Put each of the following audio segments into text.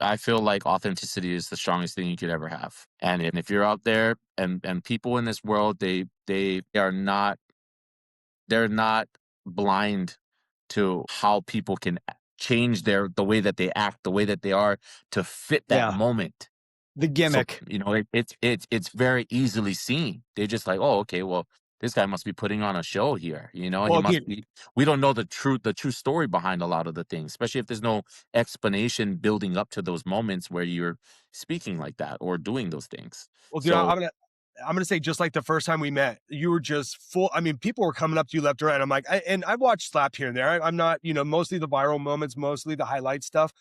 I feel like authenticity is the strongest thing you could ever have. And if you're out there and people in this world, they are not they're not blind to how people can change the way that they act, the way that they are to fit that Yeah. moment. The So, gimmick. it's very easily seen. They're just like, "Oh, okay, well, this guy must be putting on a show here, you know? He Well, must again, be." We don't know the true story behind a lot of the things, especially if there's no explanation building up to those moments where you're speaking like that or doing those things. well, dude, So I'm gonna say just like the first time we met, you were just full. I mean, people were coming up to you left and right. I'm like, and I watched Slap here and there. I'm not, mostly the viral moments, mostly the highlight stuff.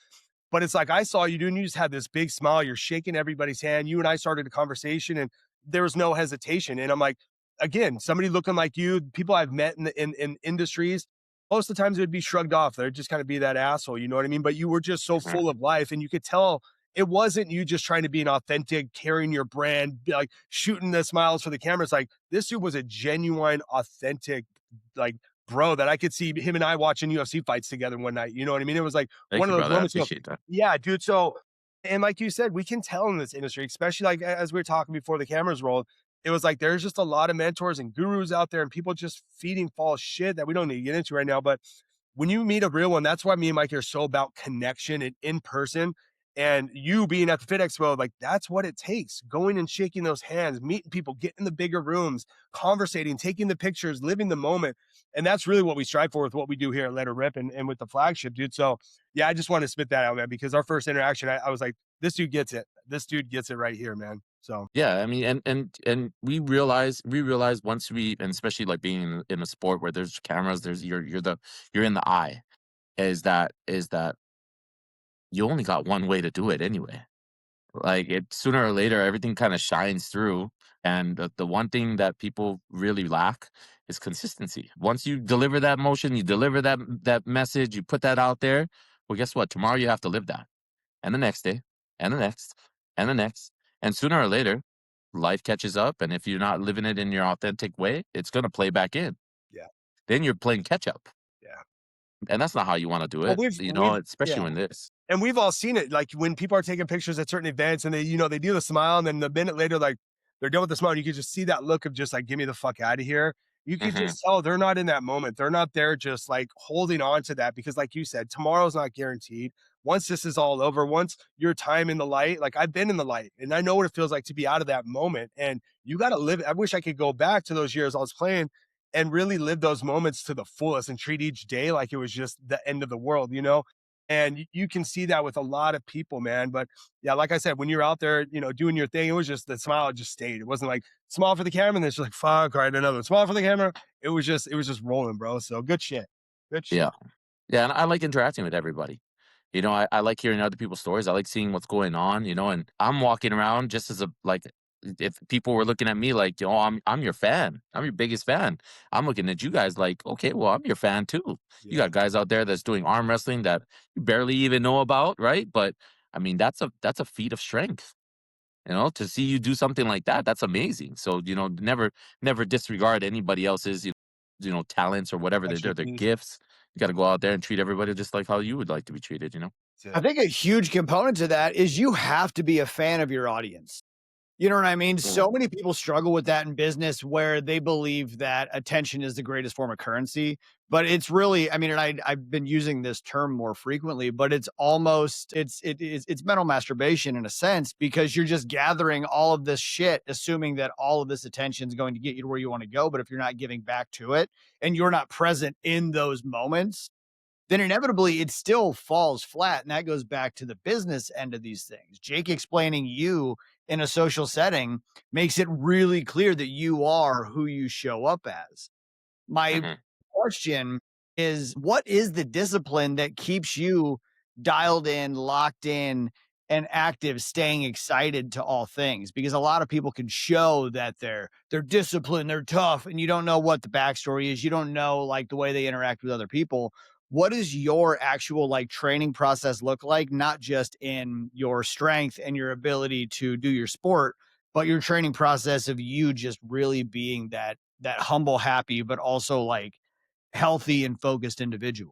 But it's like I saw you doing. You just had this big smile. You're shaking everybody's hand. You and I started a conversation, and there was no hesitation. And I'm like, again, somebody looking like you, people I've met in industries, most of the times it would be shrugged off. They'd just kind of be that asshole. You know what I mean? But you were just so mhm, full of life, and you could tell it wasn't you just trying to be an authentic, carrying your brand, like shooting the smiles for the camera. It's like this dude was a genuine, authentic, like bro that I could see him and I watching UFC fights together one night. You know what I mean? It was like thank one you, of those brother, I moments, appreciate that. yeah, dude. So, and like you said, we can tell in this industry, especially like as we were talking before the cameras rolled, it was like there's just a lot of mentors and gurus out there and people just feeding false shit that we don't need to get into right now. But when you meet a real one, that's why me and Mike are so about connection and in person. And you being at the Fit Expo, like that's what it takes. Going and shaking those hands, meeting people, getting in the bigger rooms, conversating, taking the pictures, living the moment. And that's really what we strive for with what we do here at Let Her Rip and with the flagship, dude. So yeah, I just want to spit that out, man, because our first interaction, I was like, this dude gets it. This dude gets it right here, man. So Yeah, I mean, and we realize once we and especially like being in a sport where there's cameras, there's you're in the eye, is that you only got one way to do it anyway. Like it sooner or later, everything kind of shines through. And the one thing that people really lack is consistency. Once you deliver that motion, you deliver that message, you put that out there. Well, guess what? Tomorrow you have to live that, and the next day, and the next, and the next, and sooner or later, life catches up. And if you're not living it in your authentic way, it's gonna play back in. yeah, Then you're playing catch up, yeah. and that's not how you want to do Well, it. we've Especially yeah. when this. And we've all seen it, like, when people are taking pictures at certain events and they, they do the smile, and then the minute later, like, they're done with the smile, and you could just see that look of just like, "Get me the fuck out of here." You could Hmm. just tell they're not in that moment. They're not there just, like, holding on to that because like you said, tomorrow's not guaranteed. Once this is all over, once your time in the light, like, I've been in the light, and I know what it feels like to be out of that moment, and you gotta live. I wish I could go back to those years I was playing and really live those moments to the fullest and treat each day like it was just the end of the world, you know? And you can see that with a lot of people, man. But yeah, like I said, when you're out there, doing your thing, it was just the smile just stayed. It wasn't like smile for the camera and then it's like, fuck, all right, another smile for the camera. It was just rolling, bro. So good shit. Good Yeah, shit. yeah, and I like interacting with everybody. I like hearing other people's stories. I like seeing what's going on, and I'm walking around just as a like if people were looking at me like, I'm your fan. I'm your biggest fan. I'm looking at you guys like, okay, well, I'm your fan too. You Yeah. got guys out there that's doing arm wrestling that you barely even know about, right? But I mean, that's a feat of strength. To see you do something like that, that's amazing. So, never disregard anybody else's, talents or whatever their Expertise. gifts. You got to go out there and treat everybody just like how you would like to be treated. That's I it. think a huge component to that is you have to be a fan of your audience. You know what I mean? Mhm. So many people struggle with that in business where they believe that attention is the greatest form of currency. But it's really, I mean, and I've been using this term more frequently, but it's almost it's mental masturbation in a sense because you're just gathering all of this shit, assuming that all of this attention is going to get you to where you want to go. But if you're not giving back to it and you're not present in those moments, then inevitably it still falls flat. And that goes back to the business end of these things. Jake explaining you in a social setting makes it really clear that you are who you show up as. My Mhm. question is what is the discipline that keeps you dialed in, locked in, and active, staying excited to all things? Because a lot of people can show that they're disciplined, they're tough, and you don't know what the backstory is. You don't know like the way they interact with other people. What does your actual like training process look like? Not just in your strength and your ability to do your sport, but your training process of you just really being that humble, happy, but also like healthy and focused individual.